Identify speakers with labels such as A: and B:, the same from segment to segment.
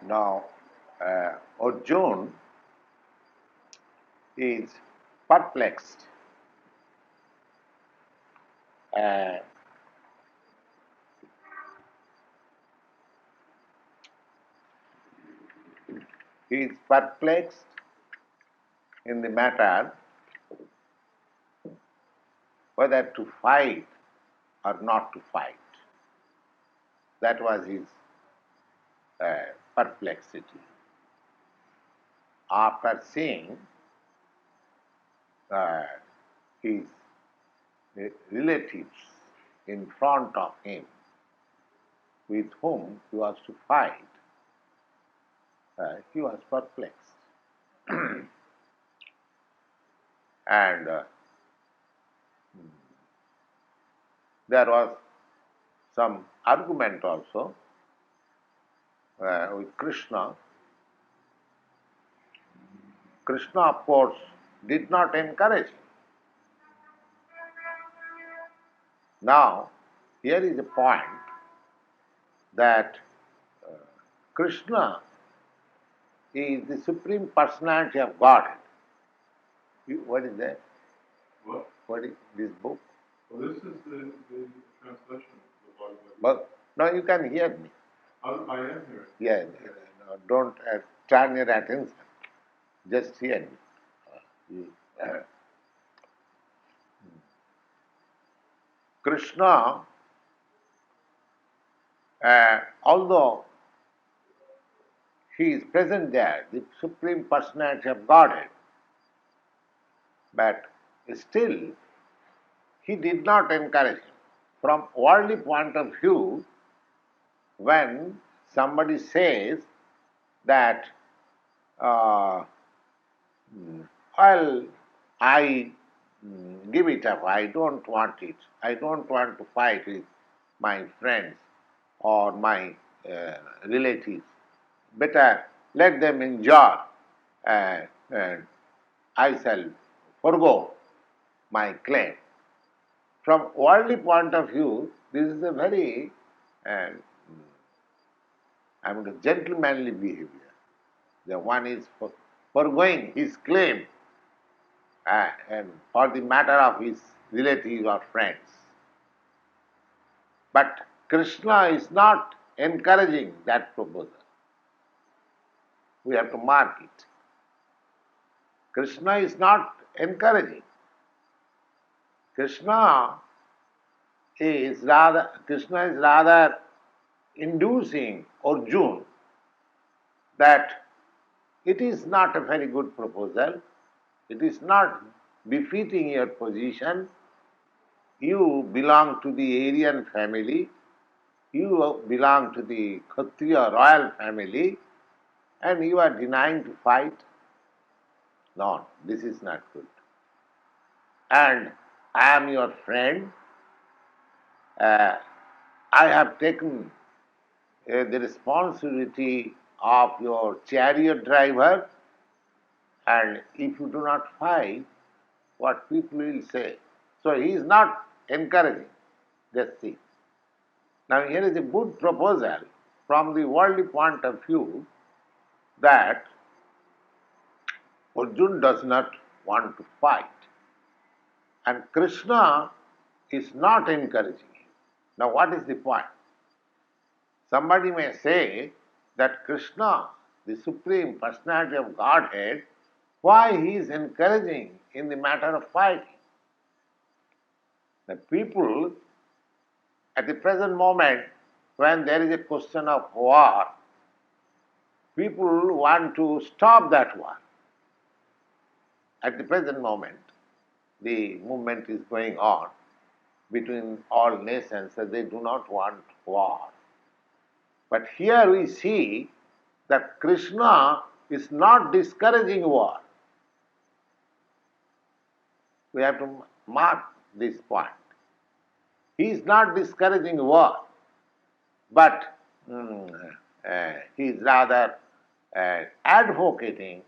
A: Now, Arjuna is perplexed. He is perplexed in the matter whether to fight or not to fight. That was his perplexity. After seeing his relatives in front of him with whom he was to fight, he was perplexed. And there was some argument also with Krishna. Krishna, of course, did not encourage him. Now, here is a point that Krishna is the Supreme Personality of Godhead. What is that?
B: What?
A: What is this book?
B: Well, this is the translation of the Bhagavad-gītā.
A: But now you can hear me.
B: I am here.
A: Yeah, no, don't turn your attention. Just hear me. Krishna, although he is present there, the Supreme Personality of Godhead, but still he did not encourage him. From worldly point of view, when somebody says that, well, I give it up, I don't want it, I don't want to fight with my friends or my relatives, better let them enjoy and I shall forgo my claim. From worldly point of view, this is a very gentlemanly behavior. The one is foregoing his claim and for the matter of his relatives or friends. But Krishna is not encouraging that proposal. We have to mark it. Krishna is not encouraging. Krishna is rather inducing Arjuna that it is not a very good proposal, it is not befitting your position. You belong to the Aryan family, you belong to the Kshatriya royal family, and you are denying to fight. No, this is not good. And I am your friend. I have taken the responsibility of your chariot driver, and if you do not fight, what people will say. So he is not encouraging. Just see. Now here is a good proposal from the worldly point of view that Arjuna does not want to fight. And Krishna is not encouraging him. Now what is the point? Somebody may say that Krishna, the Supreme Personality of Godhead, why he is encouraging in the matter of fighting? The people at the present moment, when there is a question of war, people want to stop that war. At the present moment, the movement is going on between all nations that they do not want war. But here we see that Krishna is not discouraging war. We have to mark this point. He is not discouraging war, but he is rather advocating,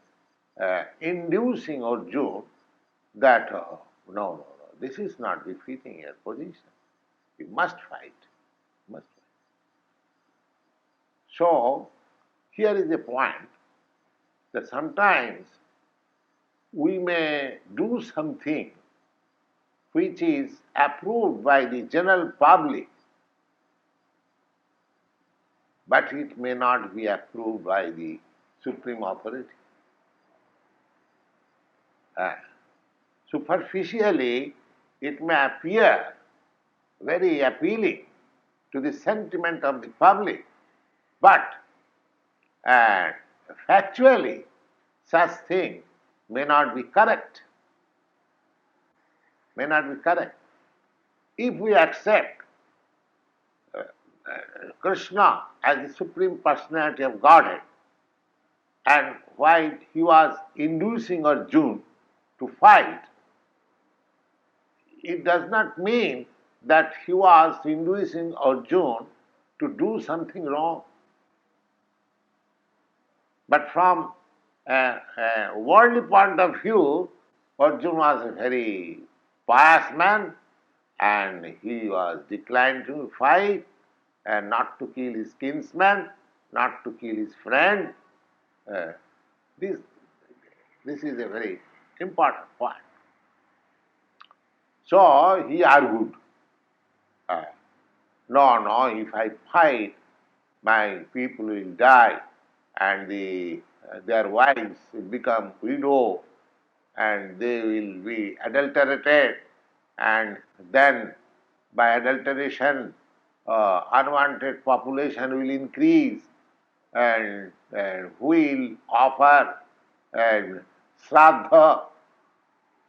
A: inducing Arjuna that no, this is not befitting your position. You must fight. Must fight. So here is a point that sometimes we may do something which is approved by the general public, but it may not be approved by the supreme authority. Superficially, it may appear very appealing to the sentiment of the public, but factually, such thing may not be correct. May not be correct. If we accept Krishna as the Supreme Personality of Godhead, and while he was inducing Arjuna to fight, it does not mean that he was inducing Arjuna to do something wrong. But from a worldly point of view, Arjuna was a very pious man, and he was declined to fight, and not to kill his kinsman, not to kill his friend. This is a very important point. So he argued, no, if I fight, my people will die, and their wives will become widow, and they will be adulterated, and then by adulteration, unwanted population will increase, and who will offer Shraddha.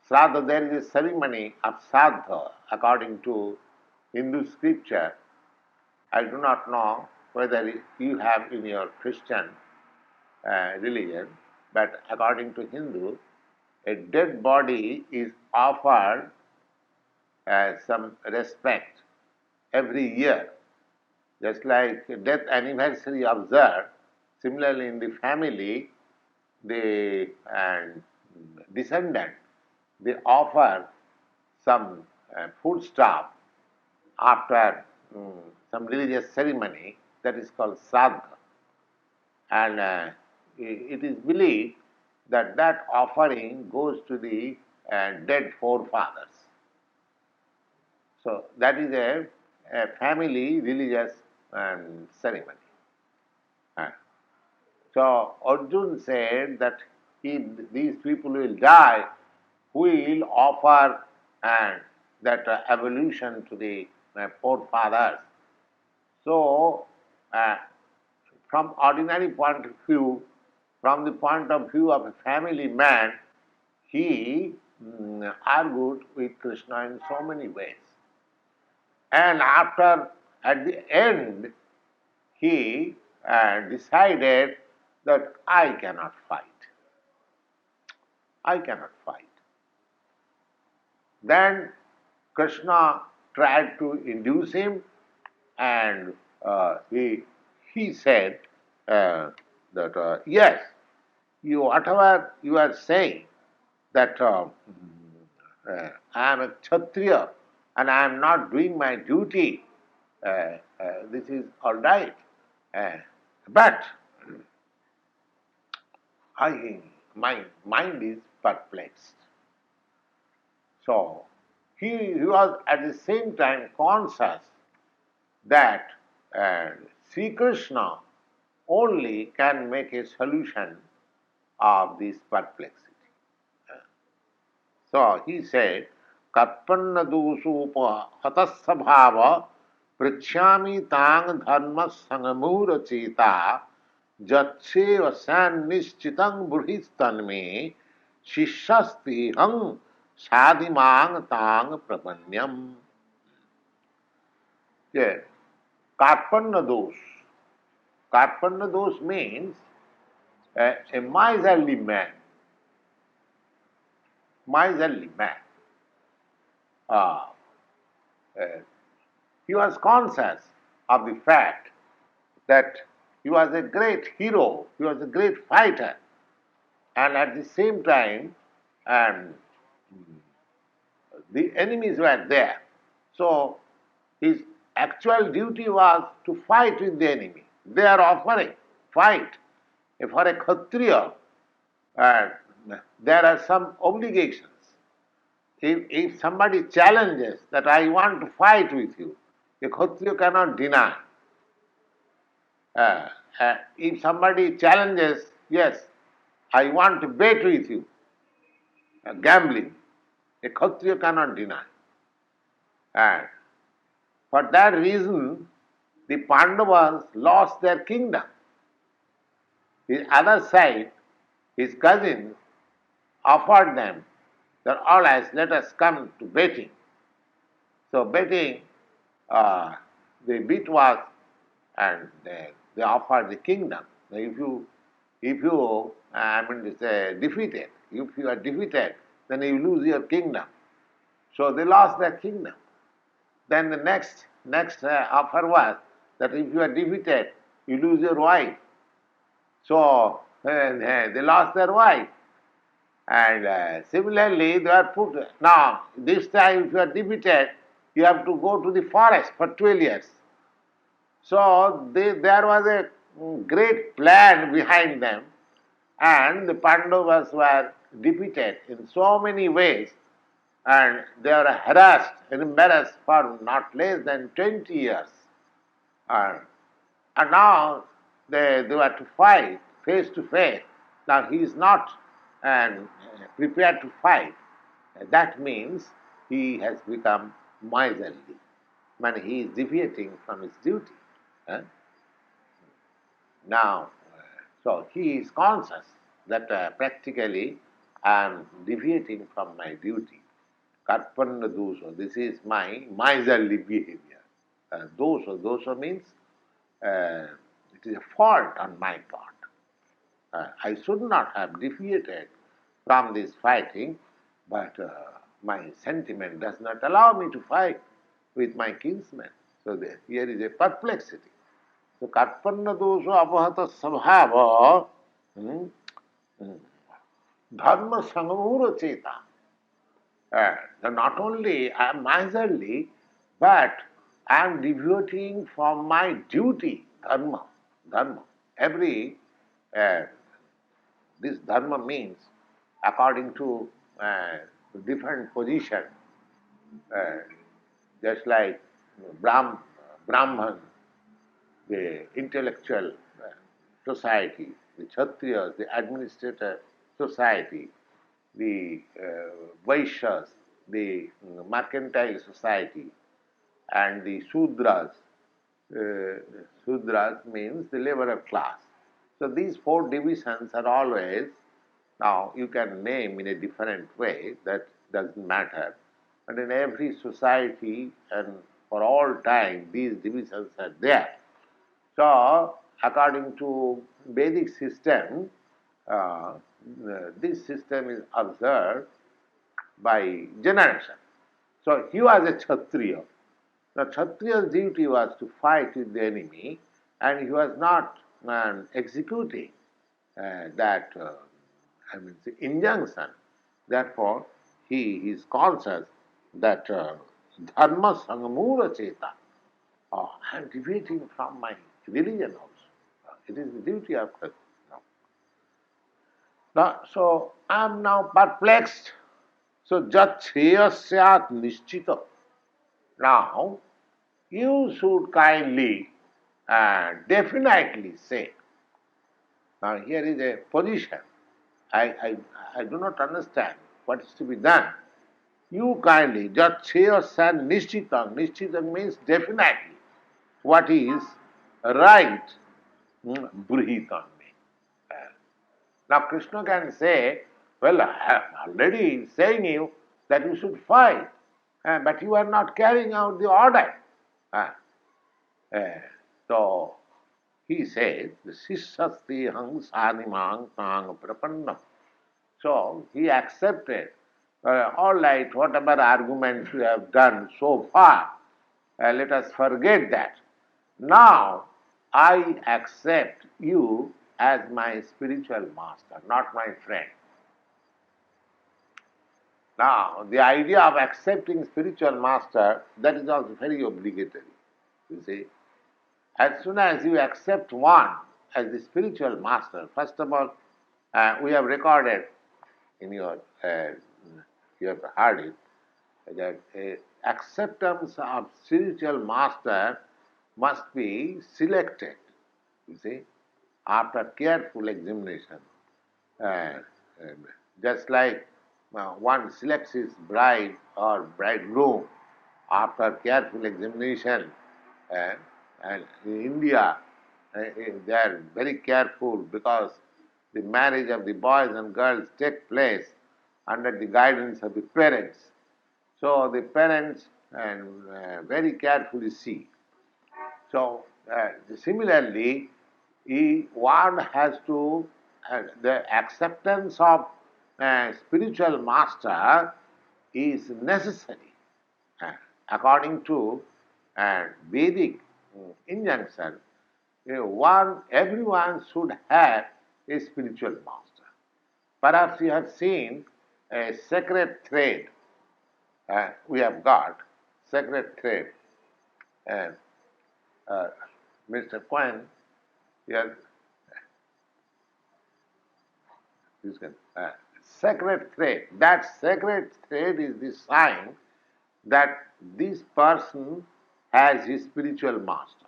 A: Shraddha, there is a ceremony of Shraddha according to Hindu scripture. I do not know whether you have in your Christian religion, but according to Hindu, a dead body is offered some respect every year. Just like death anniversary observed, similarly in the family, the descendant, they offer some foodstuff after some religious ceremony that is called Shraddha. And it is believed that that offering goes to the dead forefathers. So that is a family religious ceremony. So Arjuna said that if these people will die, we will offer that evolution to the forefathers. So, from ordinary point of view, from the point of view of a family man, he argued with Krishna in so many ways. And at the end, he decided that I cannot fight. I cannot fight. Then Krishna tried to induce him, and he said that yes, whatever you are saying, that I am a Kshatriya and I am not doing my duty, this is all right. But my mind is perplexed. So he was at the same time conscious that Śrī Kṛṣṇa only can make a solution of this perplexity. So he said, Karpanna dosupa hatasabhava prichyami tang dharma sangamura cheta jatseva sannischitang burhistanme shishasti hang sadhimang tang prapanyam. Yes. Karpanna dos. Karpanna dos means a miserly man. Miserly man. He was conscious of the fact that he was a great hero, he was a great fighter, and at the same time the enemies were there. So his actual duty was to fight with the enemy. They are offering, fight. For a Kshatriya, there are some obligations. If somebody challenges that I want to fight with you, a Kshatriya cannot deny. If somebody challenges, yes, I want to bet with you, gambling, a Kshatriya cannot deny. And for that reason, the Pandavas lost their kingdom. The other side, his cousins, offered them that all right, let us come to betting. So betting, the bid was, and they offered the kingdom. Now if you defeated, if you are defeated, then you lose your kingdom. So they lost their kingdom. Then the next offer was that if you are defeated, you lose your wife. So they lost their wife. And similarly, they are put, now this time if you are defeated, you have to go to the forest for 12 years. So there was a great plan behind them, and the Pandavas were defeated in so many ways, and they were harassed and embarrassed for not less than 20 years. And now they were to fight face to face. Now he is not prepared to fight. That means he has become miserly. When he is deviating from his duty. Now, so he is conscious that practically I am deviating from my duty. Karpanna dosha, this is my miserly behavior. Dosha means it is a fault on my part. I should not have deviated from this fighting, but my sentiment does not allow me to fight with my kinsmen. So here is a perplexity. So karpanna dosha apahata sabhava dharma sangamura cheta. Not only I am miserly, but I am deviating from my duty, dharma. This dharma means according to different position, just like Brahman, the intellectual society, the Kshatriyas, the administrator society, the Vaishyas, the mercantile society, and the Sudras. Sudras means the laborer class. So these four divisions are always, now you can name in a different way, that doesn't matter. But in every society and for all time, these divisions are there. So, according to Vedic system, this system is observed by generation. So, he was a Kshatriya. The Kshatriya's duty was to fight with the enemy, and he was not executing that the injunction. Therefore, he is conscious that dharma sangamura cheta. I am deviating from my religion also. It is the duty of Krishna. So I am now perplexed. So jat shreyas nishchita. Now you should kindly definitely say. Now here is a position. I do not understand what is to be done. You kindly, jat shreyas nishchita. Nishchita means definitely. What is right, breathe on me. Now Krishna can say, well, I am already saying you that you should fight, but you are not carrying out the order. So he says, Sishasti hang sanimang tang prapannam. So he accepted, all right, whatever arguments you have done so far, let us forget that. Now I accept you as my spiritual master, not my friend. Now, the idea of accepting spiritual master, that is also very obligatory. You see, as soon as you accept one, as the spiritual master, first of all, we have recorded in your, you have heard it, that acceptance of spiritual master must be selected, you see, after careful examination. Uh, just like one selects his bride or bridegroom after careful examination, uh, and in India, they are very careful because the marriage of the boys and girls take place under the guidance of the parents. So the parents very carefully see. So similarly, one has to, the acceptance of spiritual master is necessary according to Vedic injunction. Everyone should have a spiritual master. Perhaps you have seen a sacred thread. We have got sacred thread. And Mr. Quinn, yes, this can, sacred thread. That sacred thread is the sign that this person has his spiritual master.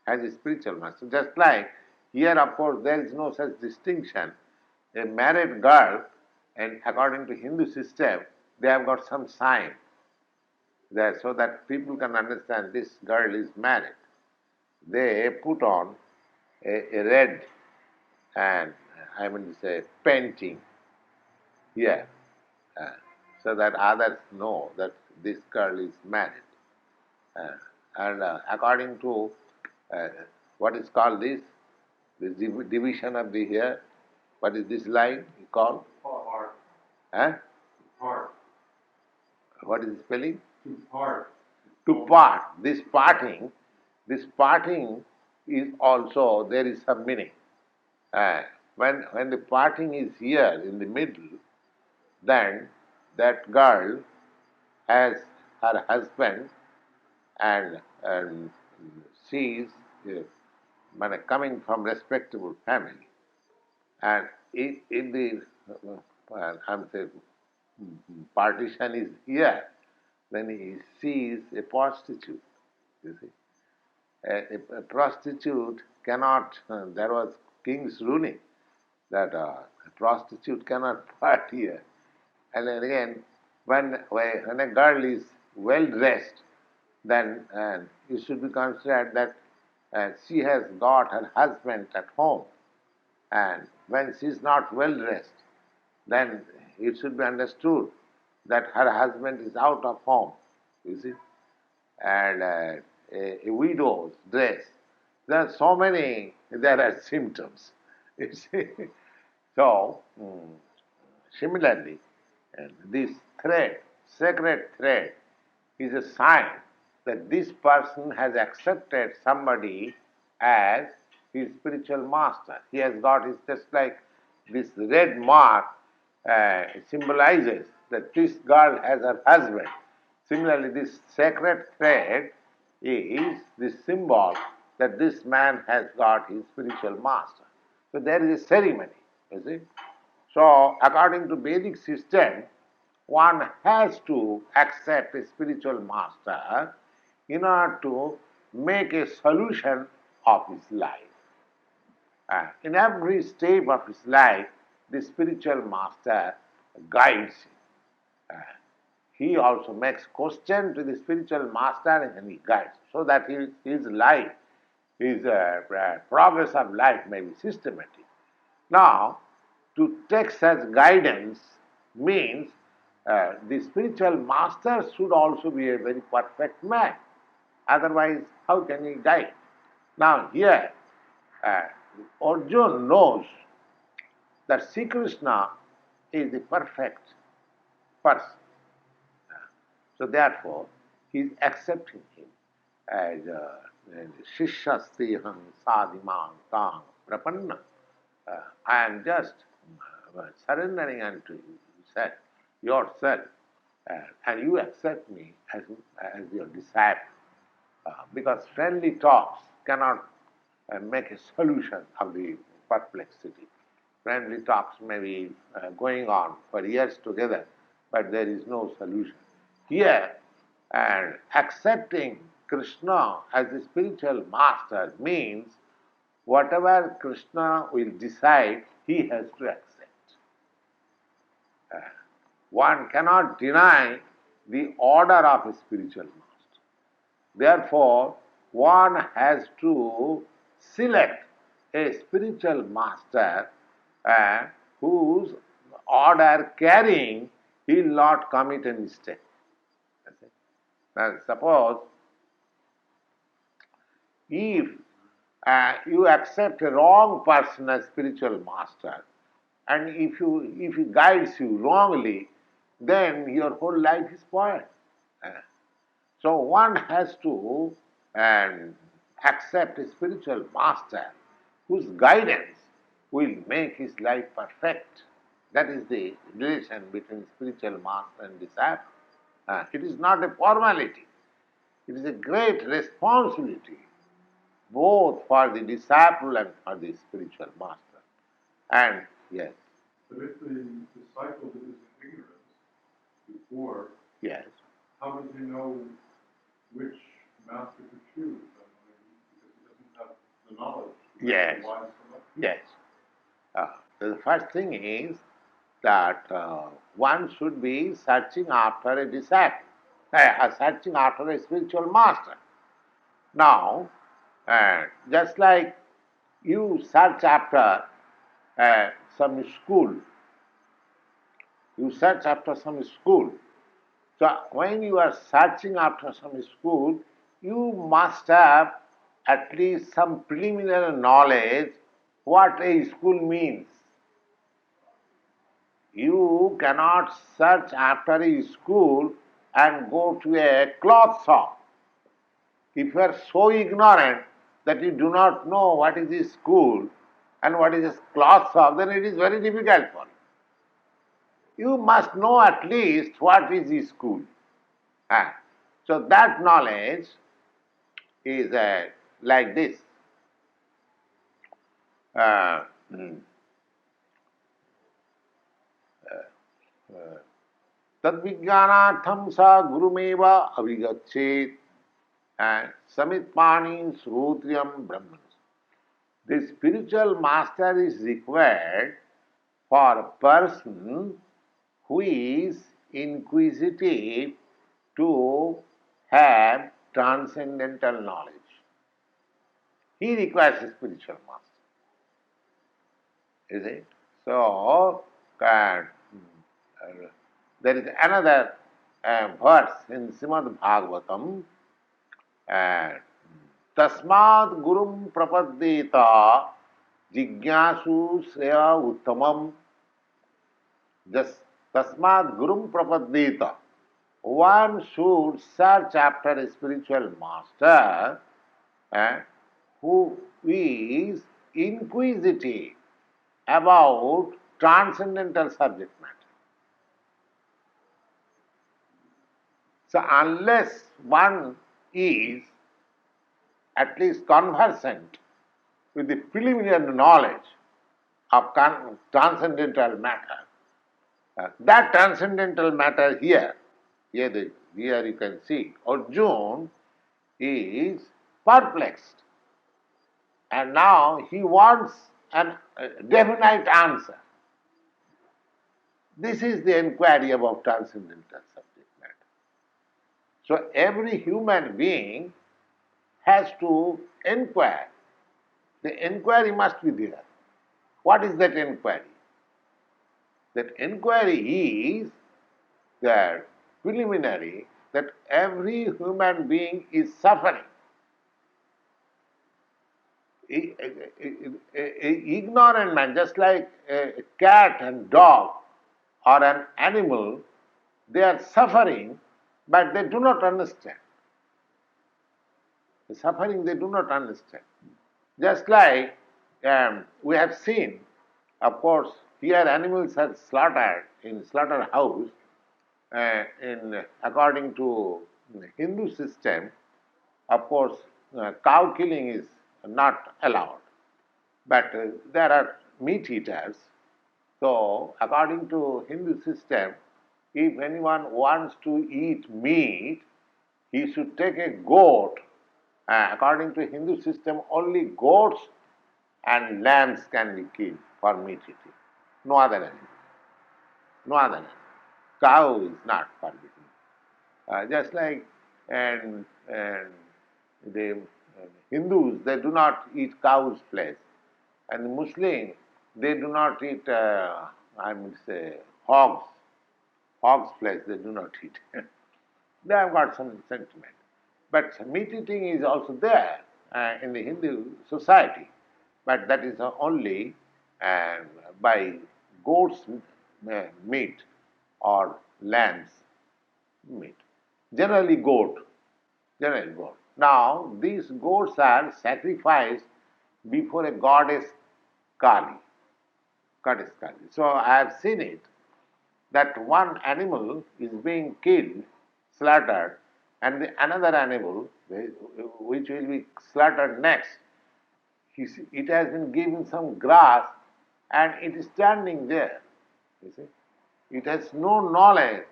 A: Has his spiritual master. Just like here, of course, there is no such distinction. A married girl, and according to Hindu system, they have got some sign there so that people can understand this girl is married. They put on a red and say painting here so that others know that this girl is married. And according to what is called this division of the hair, what is this line called?
B: Part.
A: Huh?
B: Part.
A: What is the spelling?
B: To part.
A: To part. This parting is also, there is some meaning. When the parting is here in the middle, then that girl has her husband and she is coming from respectable family. And in the partition is here, then he sees a prostitute, you see. A prostitute cannot, there was king's ruling that a prostitute cannot part here. And then again, when a girl is well dressed, then it should be considered that she has got her husband at home. And when she is not well dressed, then it should be understood that her husband is out of home, you see. And a widow's dress, there are symptoms, you see. So, similarly, this thread, sacred thread, is a sign that this person has accepted somebody as his spiritual master. He has got his, just like this red mark symbolizes that this girl has her husband. Similarly, this sacred thread is the symbol that this man has got his spiritual master. So there is a ceremony, you see. So according to Vedic system, one has to accept a spiritual master in order to make a solution of his life. In every step of his life, the spiritual master guides him. He also makes question to the spiritual master and he guides, so that his life, his progress of life may be systematic. Now, to take such guidance means the spiritual master should also be a very perfect man. Otherwise, how can he guide? Now here, Arjuna knows that Śrī Kṛṣṇa is the perfect person. So therefore, he is accepting him as Shishastiham Sadimam Tang Prapanna. I am just surrendering unto yourself, and you accept me as your disciple. Because friendly talks cannot and make a solution of the perplexity. Friendly talks may be going on for years together, but there is no solution. Here, and accepting Krishna as the spiritual master means whatever Krishna will decide, he has to accept. One cannot deny the order of a spiritual master. Therefore, one has to select a spiritual master whose order carrying he will not commit a mistake. Now, suppose if you accept a wrong person as spiritual master, and if he guides you wrongly, then your whole life is spoiled. So one has to accept a spiritual master whose guidance will make his life perfect. That is the relation between spiritual master and disciple. It is not a formality. It is a great responsibility both for the disciple and for the spiritual master. And yes.
B: But if the disciple is in ignorance before,
A: Yes.
B: how does he know which master to choose? Because he doesn't have the knowledge.
A: Yes. Yes. The first thing is that one should be searching after a disciple, searching after a spiritual master. Now, just like you search after some school, you search after some school. So when you are searching after some school, you must have at least some preliminary knowledge what a school means. You cannot search after a school and go to a cloth shop. If you are so ignorant that you do not know what is a school and what is a cloth shop, then it is very difficult for you. You must know at least what is a school. So that knowledge is like this. Tadvijnanatham sa gurumeva avigachet samitmani srotriyam brahman. The spiritual master is required for a person who is inquisitive to have transcendental knowledge. He requires a spiritual master. Is it? So, there is another verse in Srimad Bhagavatam, Tasmad Gurum Prapaddeta Jignasu Sreya Uttamam. Tasmad Gurum Prapaddeta. One should search after a spiritual master who is inquisitive about transcendental subject matter. So unless one is at least conversant with the preliminary knowledge of transcendental matter, that transcendental matter here you can see, Arjuna is perplexed. And now he wants a definite answer. This is the inquiry about transcendental subject matter. So every human being has to inquire. The inquiry must be there. What is that inquiry? That inquiry is that preliminary that every human being is suffering. Ignorant man, just like a cat and dog or an animal, they are suffering, but they do not understand. The suffering they do not understand. Just like we have seen, of course, here animals are slaughtered in slaughterhouse. According to the Hindu system, of course, cow killing is not allowed. But there are meat eaters. So according to Hindu system, if anyone wants to eat meat, he should take a goat. According to Hindu system, only goats and lambs can be killed for meat eating. No other animal. No other animal. Cow is not forbidden. Just like and the Hindus, they do not eat cow's flesh, and the Muslims, they do not eat, I would say, hog's flesh. They do not eat. They have got some sentiment, but meat eating is also there in the Hindu society, but that is only by goat's meat or lamb's meat. Generally goat. Generally goat. Now, these goats are sacrificed before a goddess Kali. Goddess Kali. So, I have seen it, that one animal is being killed, slaughtered, and the another animal, which will be slaughtered next, it has been given some grass and it is standing there. You see? It has no knowledge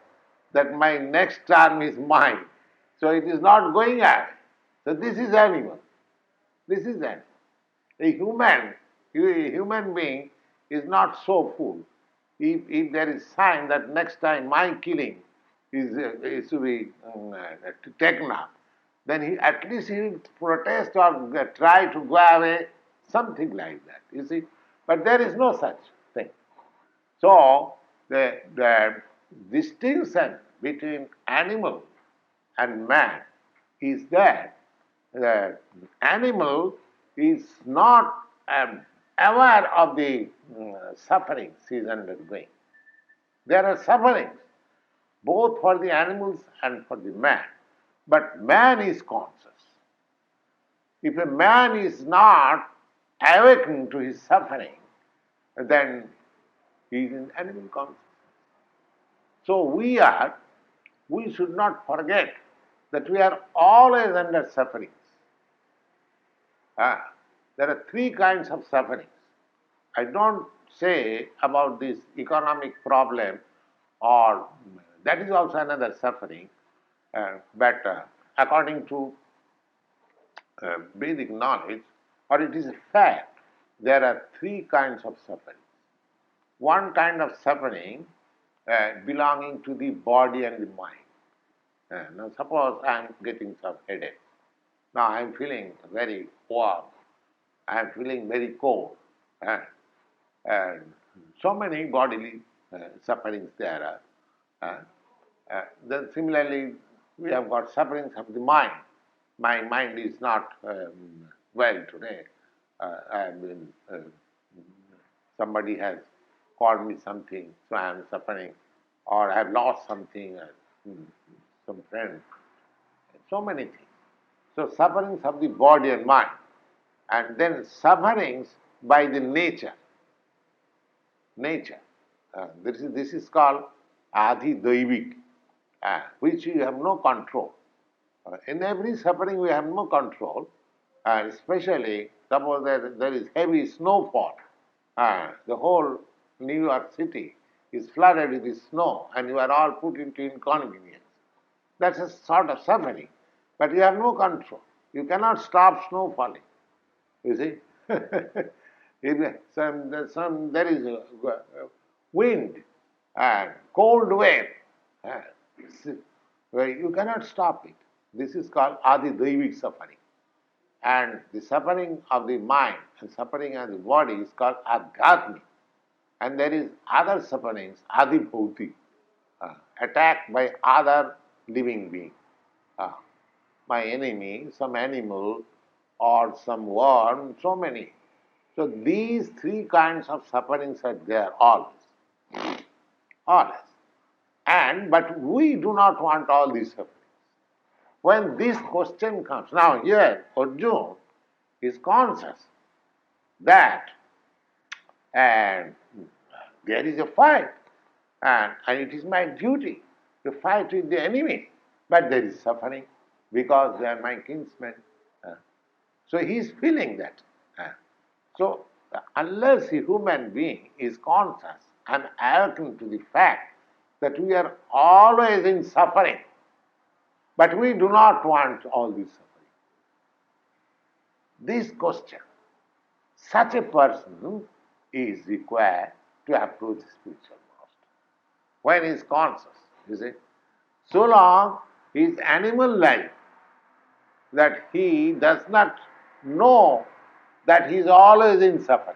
A: that my next term is mine. So it is not going away. So this is animal. This is animal. A human being is not so fool. If there is sign that next time my killing is to be taken up, then at least he will protest or try to go away, something like that. You see, but there is no such thing. So the distinction between animal and man is that the animal is not aware of the sufferings he is undergoing. There are sufferings both for the animals and for the man, but man is conscious. If a man is not awakened to his suffering, then he is in animal consciousness. So we should not forget that we are always under sufferings. There are three kinds of sufferings. I don't say about this economic problem, or that is also another suffering, but according to Vedic knowledge, or it is a fact, there are three kinds of suffering. One kind of suffering belonging to the body and the mind. Now suppose I am getting some headache. Now I am feeling very warm. I am feeling very cold. And so many bodily sufferings there are. Then similarly, we have got sufferings of the mind. My mind is not well today. I have been, somebody has called me something, so I am suffering, or I have lost something, some friend. So many things. So sufferings of the body and mind, and then sufferings by the nature. Nature. This is called Adi Daivik, which you have no control. In every suffering we have no control, and especially suppose there is heavy snowfall, the whole New York City is flooded with the snow, and you are all put into inconvenience. That's a sort of suffering, but you have no control. You cannot stop snow falling. You see, there is a wind and cold wave. You cannot stop it. This is called Adi Daivik suffering. And the suffering of the mind and suffering of the body is called Adhyatmic. And there is other sufferings, Adi Bhautik, attacked by other living being. My enemy, some animal, or some worm, so many. So these three kinds of sufferings are there always. Always. But we do not want all these sufferings. When this question comes, now here Arjuna is conscious that and there is a fight, and it is my duty to fight with the enemy, but there is suffering because they are my kinsmen. So he is feeling that. So unless a human being is conscious and awakened to the fact that we are always in suffering, but we do not want all this suffering. This question, such a person is required to approach the spiritual master. When he is conscious, you see. So long his animal life that he does not know that he is always in suffering.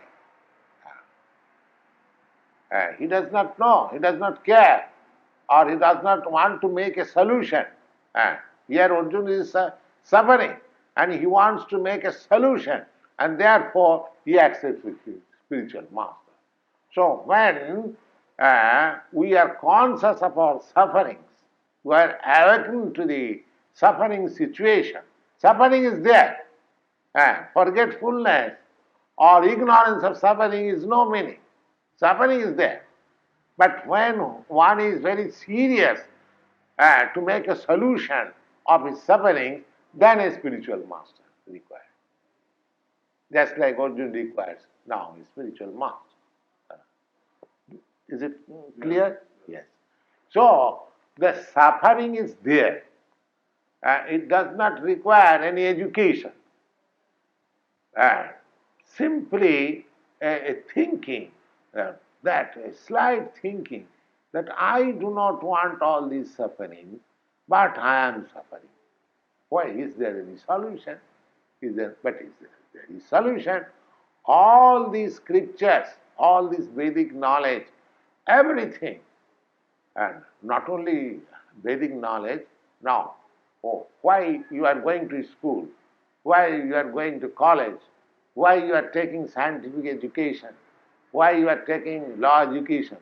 A: He does not know, he does not care, or he does not want to make a solution. Here Arjuna is suffering and he wants to make a solution, and therefore he accepts the spiritual master. So when we are conscious of our sufferings, we are awakened to the suffering situation. Suffering is there. Forgetfulness or ignorance of suffering is no meaning. Suffering is there. But when one is very serious to make a solution of his suffering, then a spiritual master is required. Just like Arjuna requires now a spiritual master. Is it clear? Yes. So, the suffering is there. It does not require any education. Simply a thinking, a slight thinking that I do not want all this suffering, but I am suffering. Why? Is there any solution? Is there any solution? All these scriptures, all this Vedic knowledge, everything, and not only Vedic knowledge, now, why you are going to school, why you are going to college, why you are taking scientific education, why you are taking law education.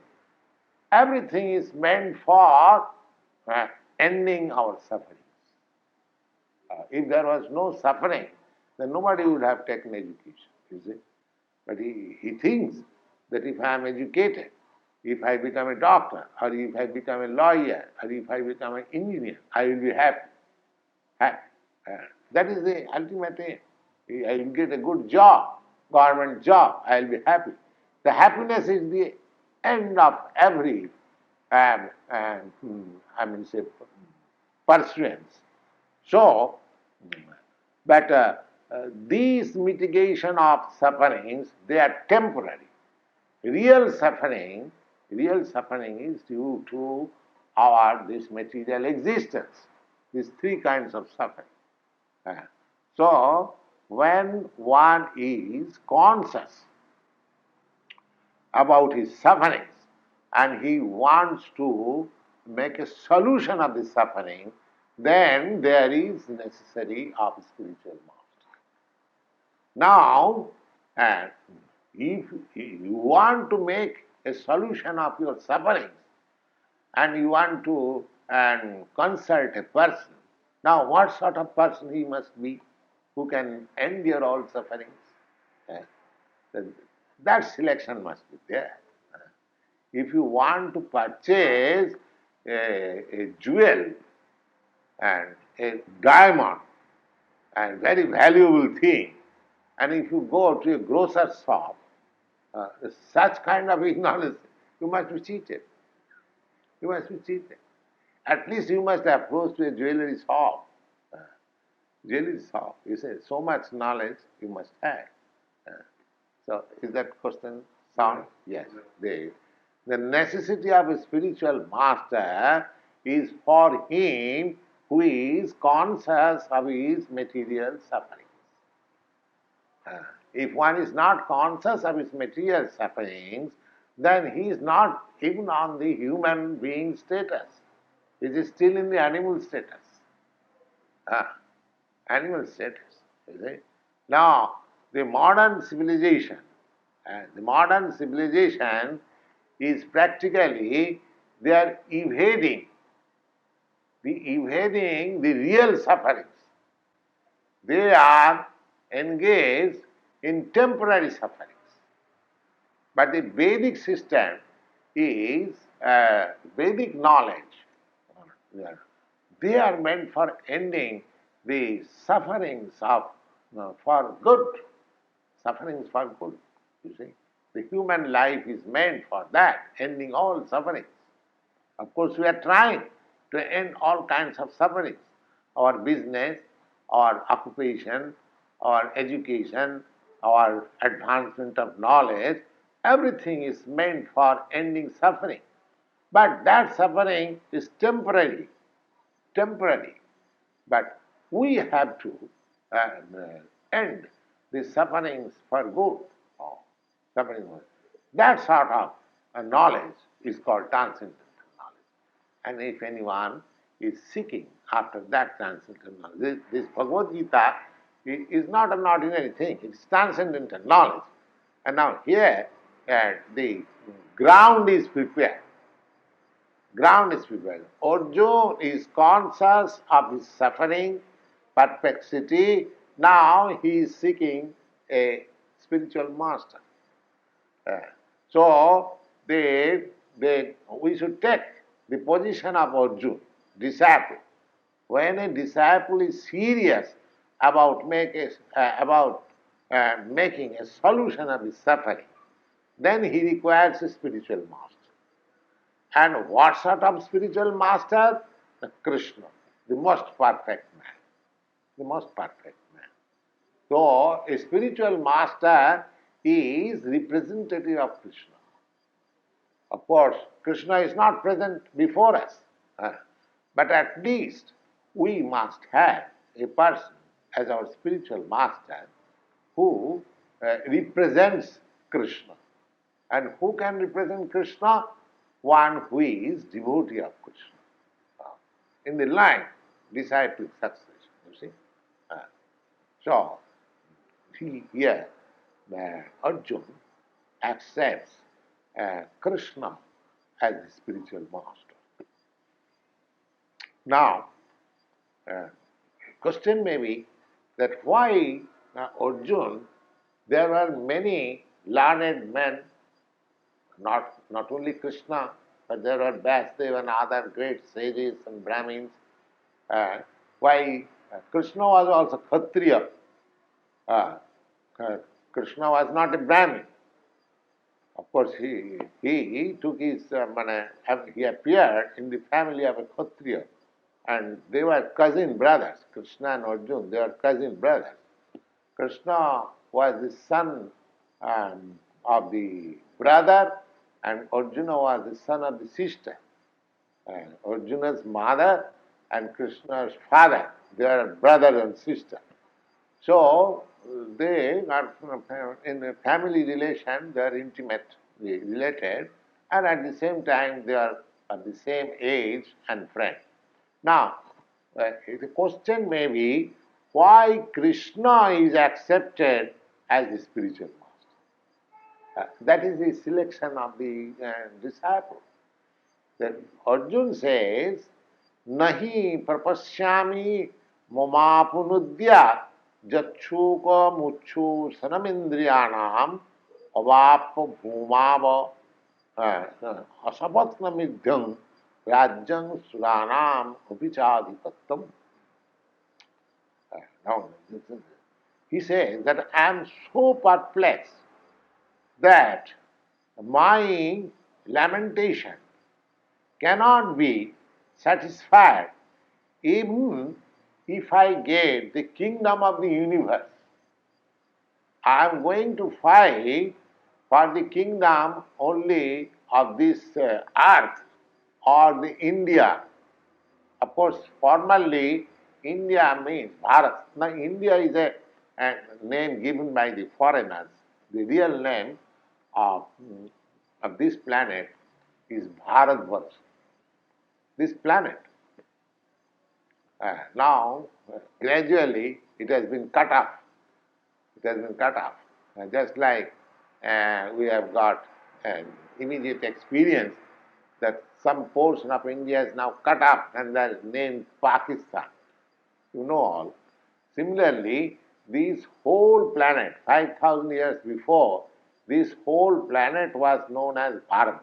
A: Everything is meant for ending our sufferings. If there was no suffering, then nobody would have taken education, you see. But he thinks that if I am educated, if I become a doctor, or if I become a lawyer, or if I become an engineer, I will be happy. That is the ultimate aim. I will get a good job, government job, I will be happy. The happiness is the end of every, pursuance. So, but these mitigation of sufferings, they are temporary. Real suffering is due to this material existence. These three kinds of suffering. So, when one is conscious about his sufferings and he wants to make a solution of the suffering, then there is necessary of a spiritual master. Now, if you want to make a solution of your sufferings and you want to consult a person, now what sort of person he must be who can endure all sufferings? That selection must be there. If you want to purchase a jewel and a diamond and very valuable thing, and if you go to a grocer's shop, such kind of ignorance, you must be cheated. You must be cheated. At least you must approach to a jewelry shop. Jewelry shop, you say, so much knowledge you must have. So, is that question sound? Yes. The necessity of a spiritual master is for him who is conscious of his material sufferings. If one is not conscious of his material sufferings, then he is not even on the human being status. He is still in the animal status. Animal status, you see. Now, the modern civilization is practically, they are evading the real sufferings. They are engaged in temporary sufferings. But the Vedic system is Vedic knowledge. They are meant for ending the sufferings of for good. Suffering is for good, you see. The human life is meant for that, ending all sufferings. Of course, we are trying to end all kinds of sufferings. Our business, our occupation, our education, our advancement of knowledge, everything is meant for ending suffering. But that suffering is temporary. But we have to end the sufferings for good. Suffering. That sort of knowledge is called transcendental knowledge. And if anyone is seeking after that transcendental knowledge, this Bhagavad-Gītā is not an ordinary thing, it's transcendental knowledge. And now here the ground is prepared. Arjuna is conscious of his suffering, perplexity. Now he is seeking a spiritual master. So we should take the position of Arjuna, disciple. When a disciple is serious about making a solution of his suffering, then he requires a spiritual master. And what sort of spiritual master? Krishna, the most perfect man. So a spiritual master is representative of Krishna. Of course, Krishna is not present before us, but at least we must have a person as our spiritual master who represents Krishna. And who can represent Krishna? One who is devotee of Krishna. In the line, disciplic succession, you see. So, here, Arjuna accepts Krishna as the spiritual master. Now, question may be that why Arjuna, there were many learned men, not only Krishna, but there were Vyasadeva and other great sages and Brahmins. Why Krishna was also Kshatriya. Krishna was not a Brahmin. Of course, he took his, he appeared in the family of a Kshatriya, and they were cousin brothers. Krishna and Arjuna, they were cousin brothers. Krishna was the son of the brother, and Arjuna was the son of the sister. Arjuna's mother and Krishna's father, they are brother and sister. So they are in a family relation, they are intimately related, and at the same time they are at the same age and friend. Now, the question may be, why Krishna is accepted as the spiritual master? That is the selection of the disciple. That Arjuna says, Nahi prapasyami mamapunudya jachuka muchu sanamindriyanam avapa bhumava asapatnamidhyam rajyam suranam upichadipattam. Now, he says that I am so perplexed that my lamentation cannot be satisfied even if I get the kingdom of the universe. I am going to fight for the kingdom only of this earth or the India. Of course, formally, India means Bharat. Now, India is a name given by the foreigners. The real name of this planet is Bharatvarsh. This planet. Now, gradually, it has been cut off. Just like we have got an immediate experience that some portion of India is now cut off and that is named Pakistan. You know all. Similarly, this whole planet, 5,000 years before, this whole planet was known as Bharatvarsh.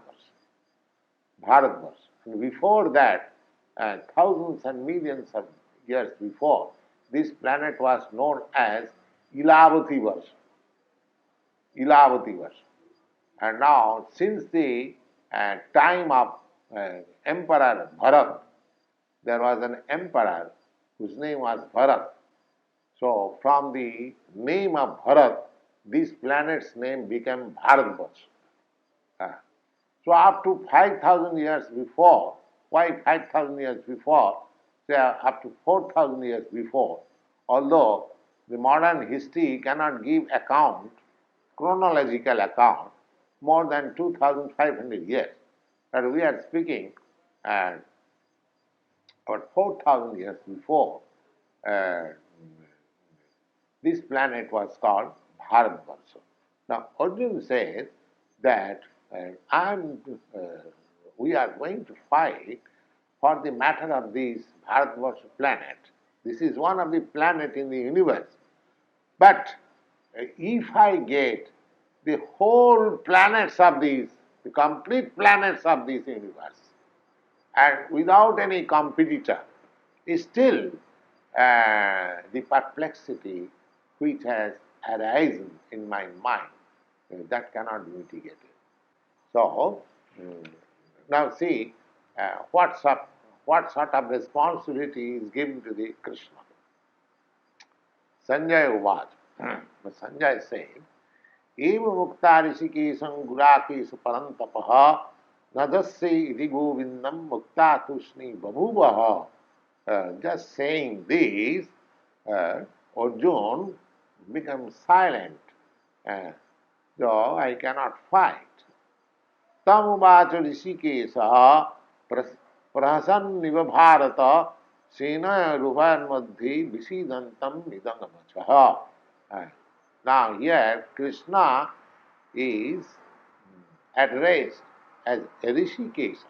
A: And before that, thousands and millions of years before, this planet was known as Ilavati version. Ilavati version. And now, since the time of Emperor Bharat, there was an emperor whose name was Bharat. So, from the name of Bharat, this planet's name became Bharatvarsha. So, up to 5,000 years before, why 5,000 years before? Say up to 4,000 years before, although the modern history cannot give account, chronological account, more than 2,500 years. But we are speaking about 4,000 years before, this planet was called Bharatvarsha. Now, Arjuna says that we are going to fight for the matter of this Bharatvarsha planet. This is one of the planets in the universe. But if I get the whole planets of these, the complete planets of this universe, and without any competitor, still the perplexity which has arisen in my mind, that cannot be mitigated. So, now see what sort of responsibility is given to the Krishna. Sanjaya Uvaja. Sanjaya is saying, Eva mukta rishikesam gurakeshu parantapaha nadasya iti govindam mukta tushni babhuvaha. Just saying this, Arjuna becomes silent. So I cannot fight. Tam uvacha rishikesha prahasanniva bharata sena rupan madhi visidantam idangamachaha. Now here Krishna is addressed as Rishikesha.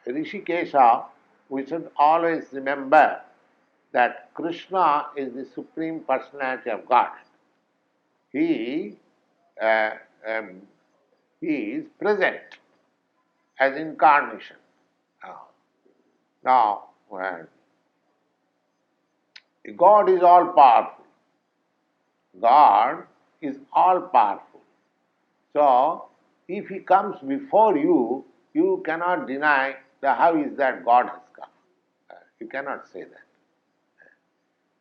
A: Rishikesha, we should always remember that Krishna is the Supreme Personality of God. He is present as incarnation. Now, God is all powerful. God is all powerful. So, if He comes before you, you cannot deny that how is that God has come. You cannot say that.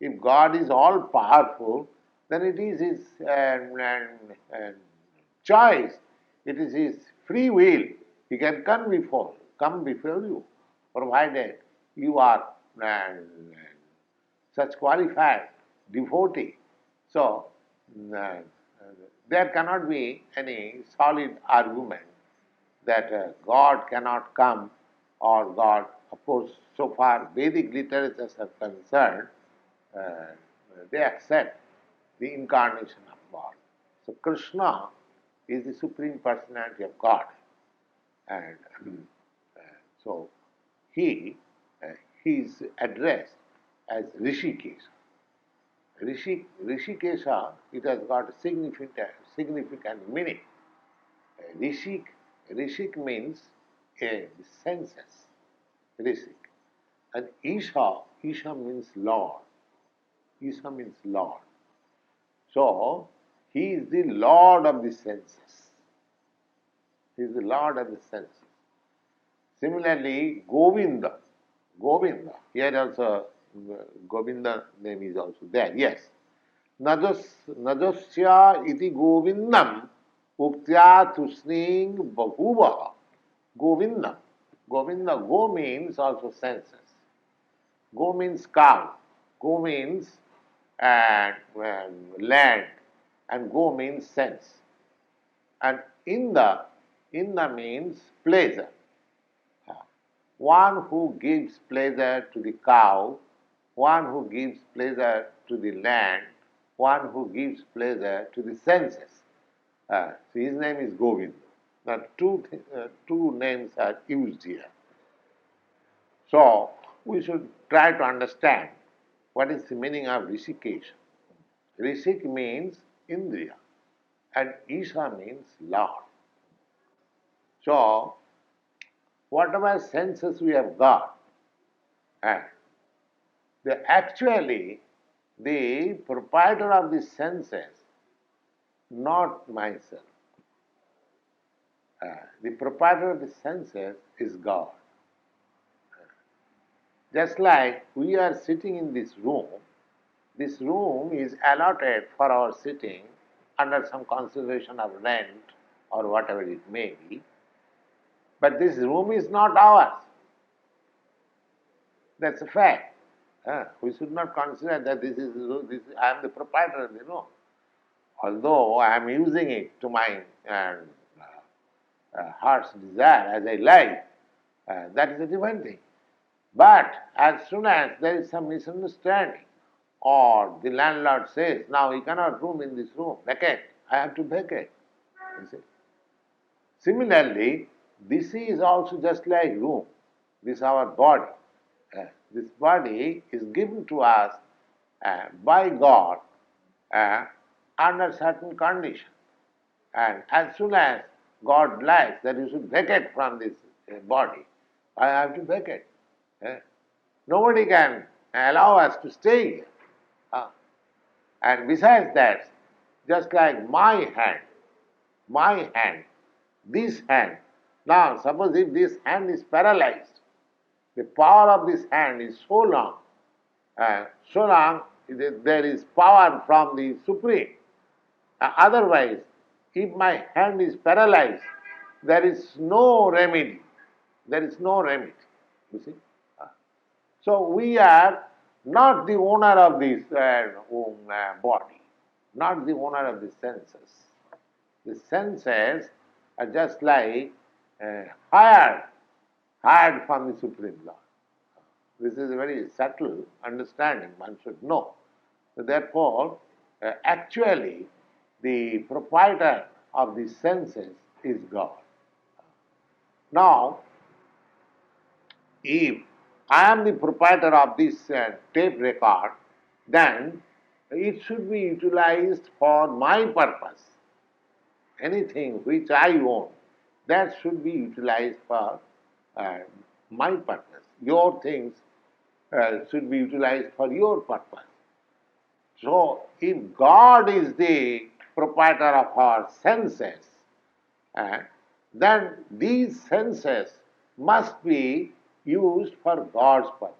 A: If God is all powerful, then it is His choice. It is His free will. He can come before you, provided you are such qualified devotee. So, there cannot be any solid argument that God cannot come, or God, of course, so far Vedic literatures are concerned, they accept the incarnation of God. So Krishna is the Supreme Personality of God. And so he is addressed as Rishikesha. Rishikesha, it has got a significant meaning. Rishik means the senses. Rishik. And Isha means Lord. Isha means Lord. So, He is the Lord of the senses. He is the Lord of the senses. Similarly, Govinda. Here also Govinda name is also there. Yes. Nadasya iti Govindam uktya tusning bahuva. Govinda. Go means also senses. Go means cow. Go means land. And go means sense. And inda means pleasure. One who gives pleasure to the cow, one who gives pleasure to the land, one who gives pleasure to the senses. So his name is Govinda. Now two names are used here. So we should try to understand what is the meaning of Rishikesha. Rishik means Indriya and Isha means Lord. So whatever senses we have got, they actually the proprietor of the senses, not myself. The proprietor of the senses is God. Just like we are sitting in this room is allotted for our sitting under some consideration of rent or whatever it may be. But this room is not ours. That's a fact. We should not consider that I am the proprietor of the room. Although I am using it to my heart's desire as I like, that is a different thing. But as soon as there is some misunderstanding, or the landlord says, now you cannot room in this room, vacate, I have to vacate. You see? Similarly, this is also just like room. This is our body. This body is given to us by God under certain conditions. And as soon as God likes that you should vacate from this body, I have to vacate. Nobody can allow us to stay here. And besides that, just like my hand, this hand, now suppose if this hand is paralyzed, the power of this hand is so long there is power from the Supreme. Otherwise, if my hand is paralyzed, there is no remedy. There is no remedy. You see? So we are not the owner of this body, not the owner of the senses. The senses are just like hired from the Supreme Lord. This is a very subtle understanding, one should know. So therefore, actually, the proprietor of the senses is God. Now, if I am the proprietor of this tape record, then it should be utilized for my purpose. Anything which I own, that should be utilized for my purpose. Your things should be utilized for your purpose. So, if God is the proprietor of our senses, then these senses must be used for God's purpose.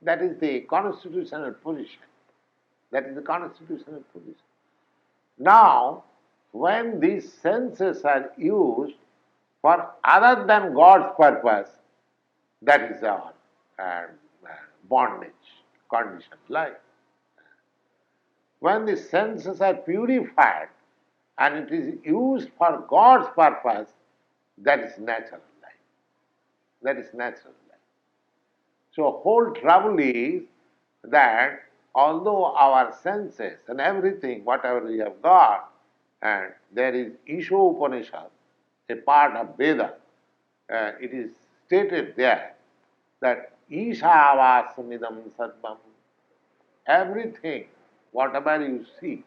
A: That is the constitutional position. That is the constitutional position. Now, when these senses are used for other than God's purpose, that is our bondage, conditioned life. When the senses are purified and it is used for God's purpose, that is natural life. That is natural life. So whole trouble is that although our senses and everything, whatever we have got, and there is Isha Upanishad, a part of Veda, it is stated there that Ishaavasamidam sarvam, everything, whatever you see,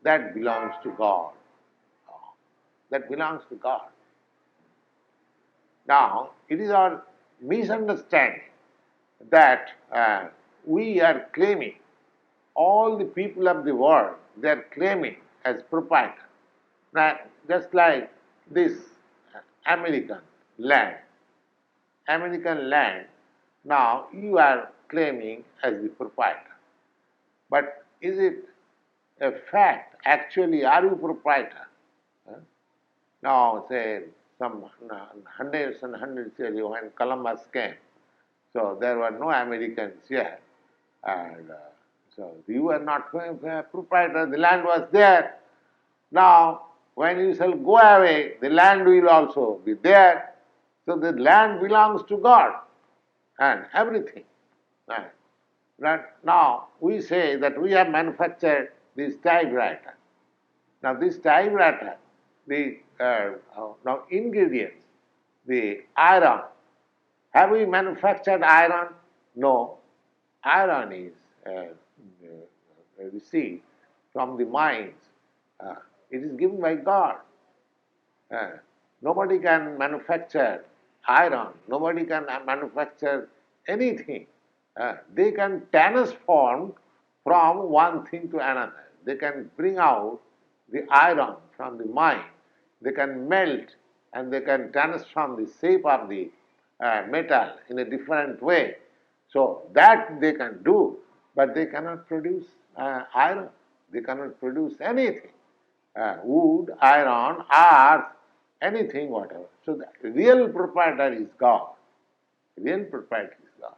A: that belongs to God. That belongs to God. Now, it is our misunderstanding that we are claiming, all the people of the world, they are claiming as proprietor. Now, just like this American land, now you are claiming as the proprietor. But is it a fact? Actually, are you proprietor? Now, say, some hundreds and hundreds years ago when Columbus came, so there were no Americans here. And so you were not proprietor, the land was there. Now, when you shall go away, the land will also be there. So the land belongs to God and everything. Now, we say that we have manufactured this typewriter. Now, this typewriter, the now ingredients, the iron. Have we manufactured iron? No. Iron is received from the mines. It is given by God. Nobody can manufacture iron. Nobody can manufacture anything They can transform from one thing to another. They can bring out the iron from the mine. They can melt and they can transform the shape of the metal in a different way. So that they can do, but they cannot produce iron. They cannot produce anything. Wood, iron, earth, anything, whatever. So the real proprietor is God. Real proprietor is God.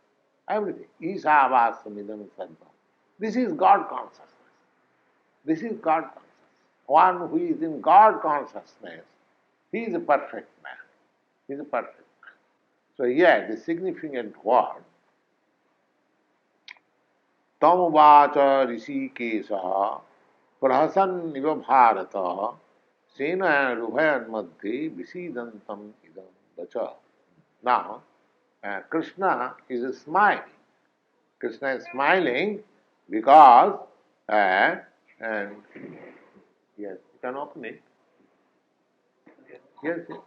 A: Everything. Ishavasam sarvam. This is God consciousness. This is God consciousness. One who is in God consciousness, he is a perfect man. He is a perfect man. So here the significant word, Tamvacha Śrī Kṛṣṇa Prahasan Iva Bharata Sena Rubhayan Madhye Visidantam Idam Vacha. Now, Krishna is smiling. Krishna is smiling because, and yes, you can open it. Yes, yes.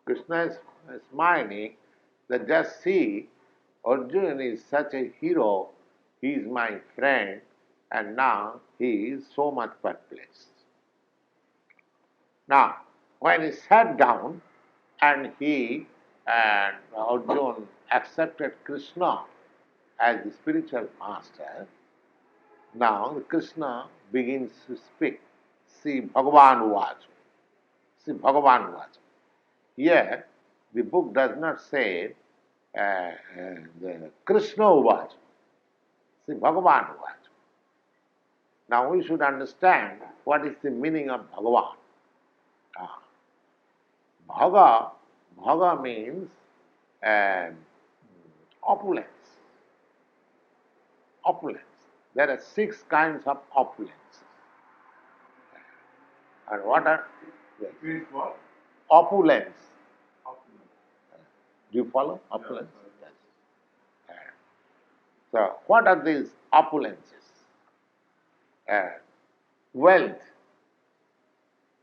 A: Krishna is smiling that just see, Arjuna is such a hero, he is my friend, and now he is so much perplexed. Now, when he sat down and Arjuna accepted Krishna as the spiritual master, now Krishna begins to speak. See Bhagavan Uvacha. See Bhagavan Uvacha. Here, the book does not say the Krishna Uvacha. See Bhagavan Uvacha. Now we should understand what is the meaning of Bhagavan. Bhaga means opulence. Opulence. There are 6 kinds of opulence. And what are? Yes.
B: Means what?
A: Opulence.
B: Opulence.
A: Do you follow? Opulence?
B: Yes.
A: Yes. So, what are these opulences? Wealth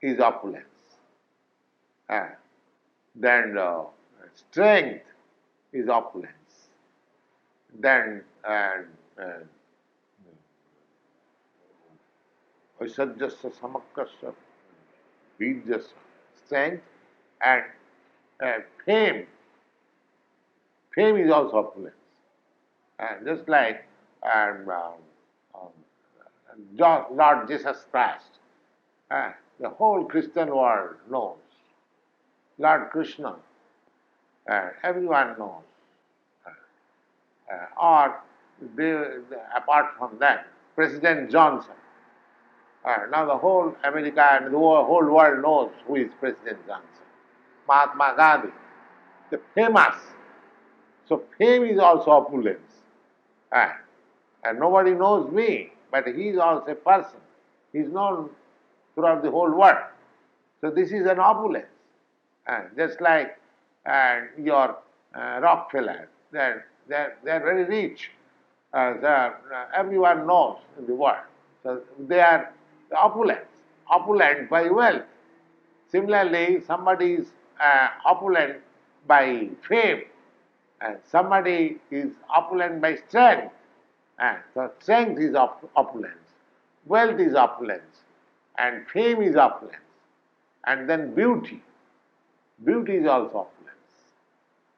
A: is opulence. Then strength is opulence. Then Aishajyasya samakrasya, Vijyasya, strength, and fame. Fame is also opulence. Just like Lord Jesus Christ, the whole Christian world knows. Lord Krishna, everyone knows. Or apart from that, President Johnson. Now the whole America and the whole world knows who is President Johnson. Mahatma Gandhi, the famous. So fame is also opulence. And nobody knows me, but he is also a person. He is known throughout the whole world. So this is an opulence. Just like your Rockefeller, they're very rich. Everyone knows in the world. So they are opulent by wealth. Similarly, somebody is opulent by fame, and somebody is opulent by strength. So strength is opulence, wealth is opulence, and fame is opulence. And then beauty. Beauty is also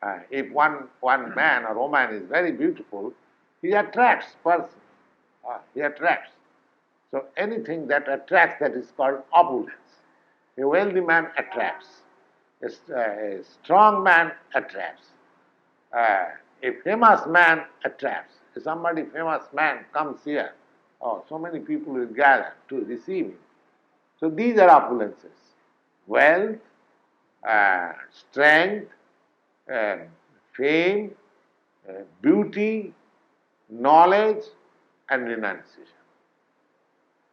A: opulence. If one man or woman is very beautiful, he attracts person. He attracts. So anything that attracts, that is called opulence. A wealthy man attracts. A strong man attracts. A famous man attracts. If somebody famous man comes here, so many people will gather to receive him. So these are opulences. Wealth, strength, fame, beauty, knowledge, and renunciation.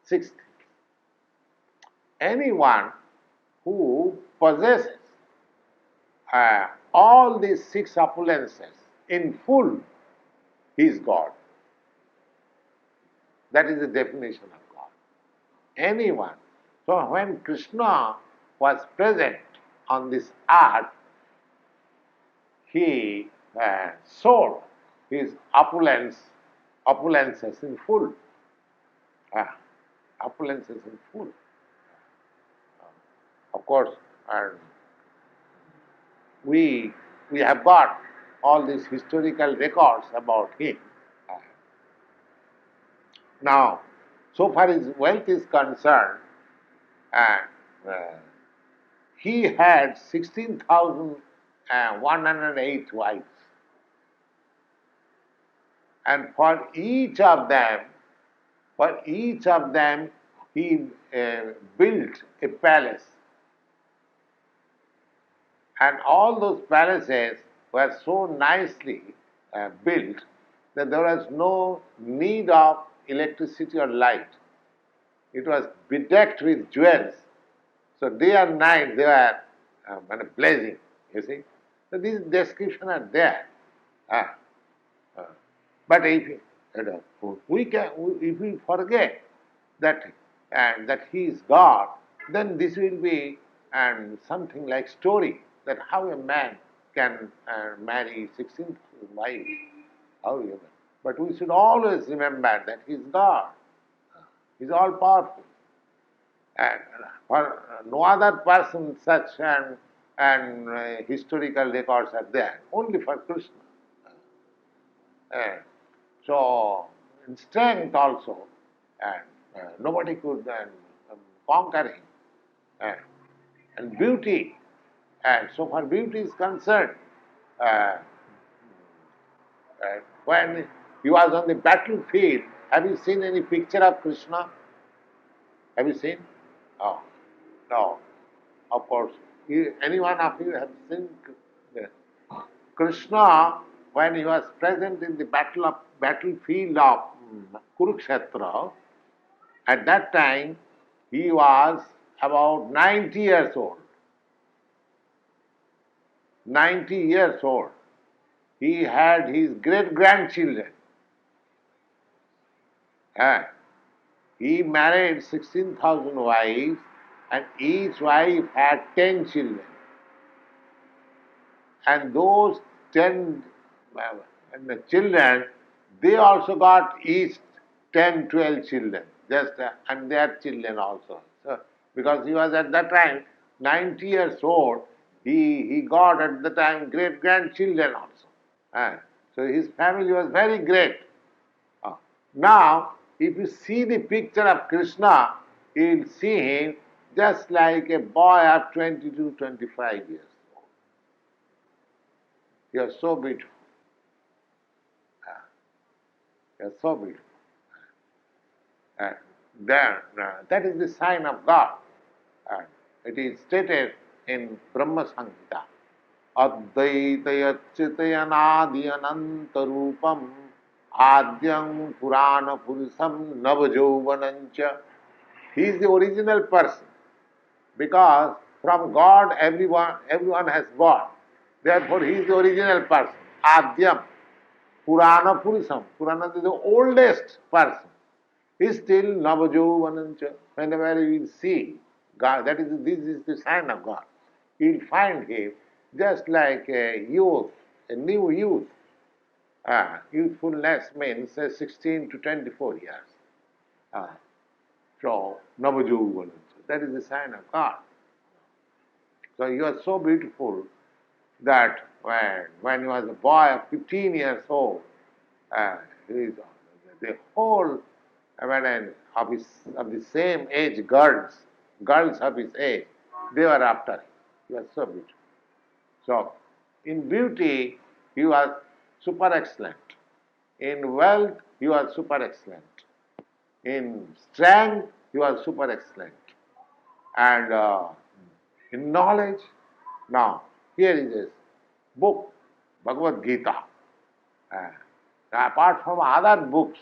A: 6 things. Anyone who possesses all these 6 opulences in full, he is God. That is the definition of God. Anyone. So when Krishna was present on this earth, he soul, his opulences in full. Opulences in full. Of course, and we have got all these historical records about him. Now, so far as wealth is concerned, he had 16,108 wives. And for each of them, he built a palace. And all those palaces were so nicely built that there was no need of electricity or light. It was bedecked with jewels. So day and night they were blazing, you see. So these descriptions are there. But if we forget that he is God, then this will be something like story, that how a man can marry 16 wives. How you? But we should always remember that he is God. He is all powerful. And for no other person such historical records are there, only for Krishna. So, in strength also, nobody could conquer him. And beauty, so far beauty is concerned, when he was on the battlefield, have you seen any picture of Krishna? Have you seen? Oh, no. Of course, any one of you have seen Krishna when he was present in the battlefield of Kurukshetra. At that time, he was about 90 years old. 90 years old. He had his great-grandchildren. He married 16,000 wives, and each wife had 10 children. And those 10 children, they also got each 10, 12 children, and their children also. So, because he was at that time 90 years old, he got at the time great-grandchildren also. So his family was very great. Now, if you see the picture of Krishna, you will see him just like a boy of 22, 25 years old. You are so beautiful. You are so beautiful. That is the sign of God. It is stated in Brahma Samhita. Advaita Yachitayanadi Anantarupam Adyam Purana Purusam Navajovanancha. He is the original person, because from God everyone has God. Therefore he is the original person. Adyam Purana Purusam. Purana is the oldest person. He is still Navajovanancha. Whenever you will see God, this is the sign of God. You will find him just like a youth, a new youth. Youthfulness means 16 to 24 years. So, Navajuvanancha. That is the sign of God. So you are so beautiful that when you was a boy of 15 years old, the whole of the same age girls of his age, they were after him. He was so beautiful. So, in beauty, he was super excellent. In wealth, he was super excellent. In strength, he was super excellent. And in knowledge, now, here is this book, Bhagavad-gītā. Apart from other books,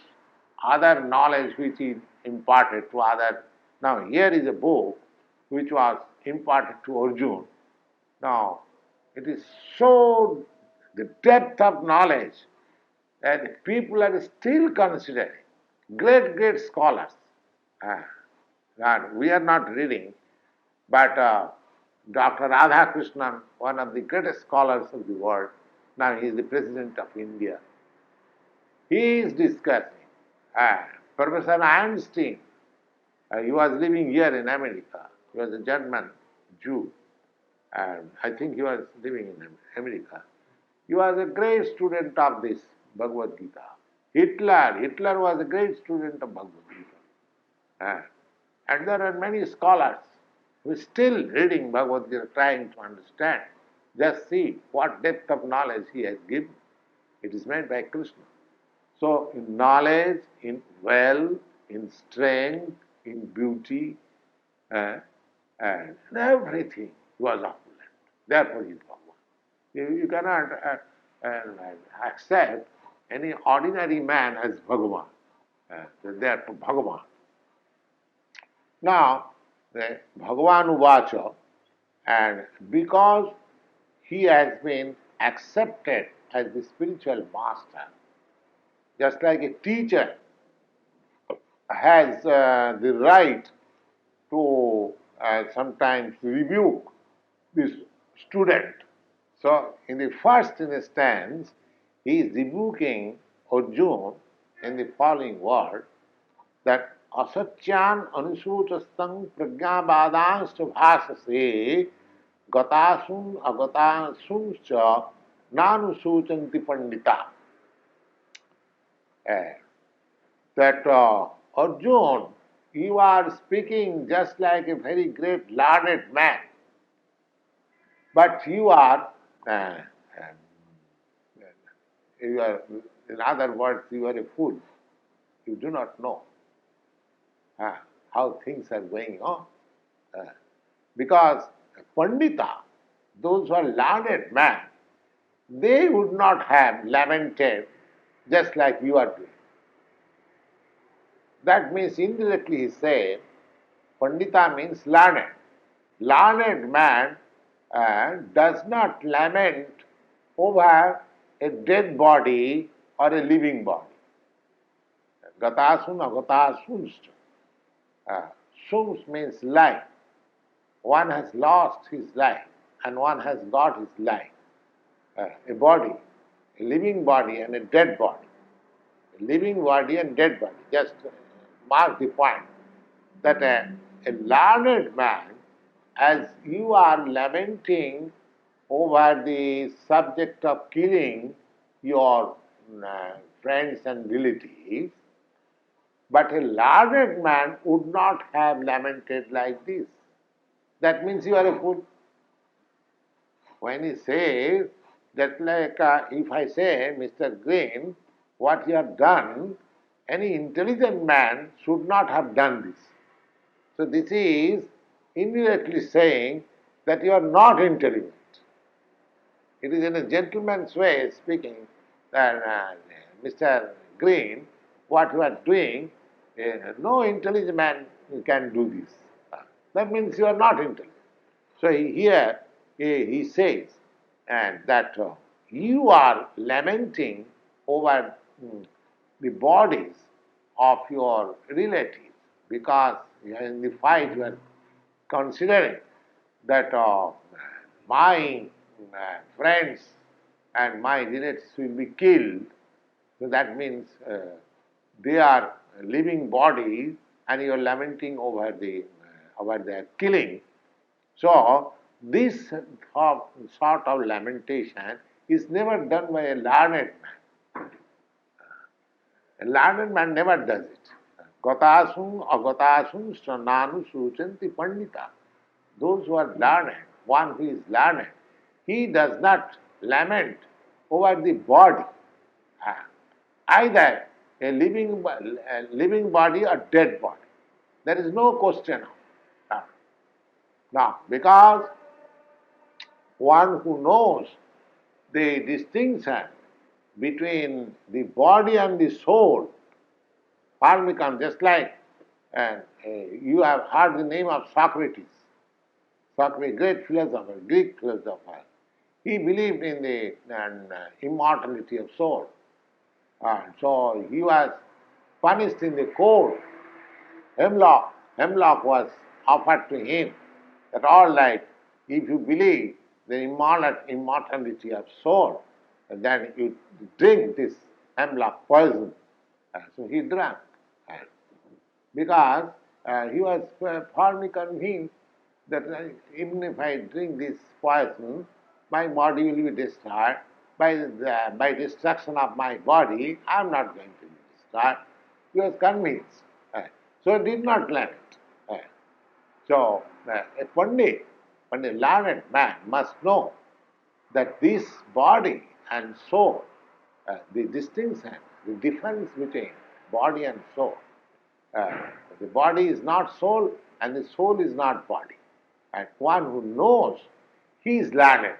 A: other knowledge which is imparted to others, now here is a book which was imparted to Arjuna. Now, it is so the depth of knowledge that people are still considering great scholars. We are not reading, but Dr. Krishna, one of the greatest scholars of the world, Now he is the President of India. He is discussing. Professor Einstein, he was living here in America. He was a German Jew, and I think he was living in America. He was a great student of this Bhagavad-Gita. Hitler was a great student of Bhagavad-Gita. And there are many scholars who are still reading Bhagavad-Gita, trying to understand. Just see what depth of knowledge he has given. It is made by Krishna. So in knowledge, in wealth, in strength, in beauty, and everything was opulent. Therefore he is Bhagavan. You cannot accept any ordinary man as Bhagavan. Therefore Bhagavan. Now, Bhagavan Uvacha, and because he has been accepted as the spiritual master, just like a teacher has the right to sometimes rebuke this student. So, in the first instance, he is rebuking Arjuna in the following word, that asatyan anusuchastang pragyabadanscha bhasase gatasun agatasuncha nanusuchanti pandita. That Arjuna, you are speaking just like a very great learned man, but you are, in other words, you are a fool. You do not know how things are going on. Because Pandita, those who are learned men, they would not have lamented just like you are doing. That means indirectly he said, Pandita means learned. Learned man does not lament over a dead body or a living body. Gatasun agatasunsta. Suns means life. One has lost his life and one has got his life. A body, a living body and a dead body. A living body and dead body. Just mark the point that a learned man, as you are lamenting over the subject of killing your friends and relatives, but a learned man would not have lamented like this. That means you are a fool. When he says that, like if I say, Mr. Green, what you have done, any intelligent man should not have done this. So this is indirectly saying that you are not intelligent. It is in a gentleman's way speaking that Mr. Green, what you are doing, no intelligent man can do this. That means you are not intelligent. So here he says that you are lamenting over the bodies of your relatives because in the fight you are considering that my friends and my relatives will be killed. So that means they are living bodies and you are lamenting over their killing. So this sort of lamentation is never done by a learned man. A learned man never does it. Gatasum agatasum sananu suchanti pandita. Those who are learned, one who is learned, he does not lament over the body, either a living body or dead body. There is no question of that. Now, because one who knows the distinction between the body and the soul, Parmikam, just like you have heard the name of Socrates. Socrates, great philosopher, Greek philosopher. He believed in the immortality of soul. So he was punished in the court. Hemlock was offered to him. That all right, if you believe the immortality of soul, and then you drink this hemlock poison. So he drank. Because he was firmly convinced that even if I drink this poison, my body will be destroyed. By destruction of my body, I am not going to be destroyed. He was convinced. So he did not learn it. So a Pandit, learned man must know that this body and soul, the distinction, the difference between body and soul. The body is not soul and the soul is not body. And one who knows, he is learned man.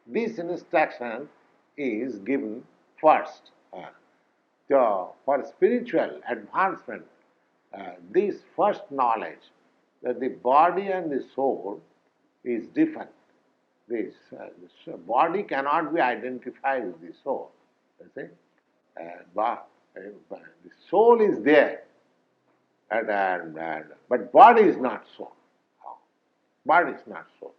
A: This instruction is given first. So for spiritual advancement, this first knowledge that the body and the soul is different. This body cannot be identified with the soul. You see? The soul is there, but body is not soul. Body is not soul.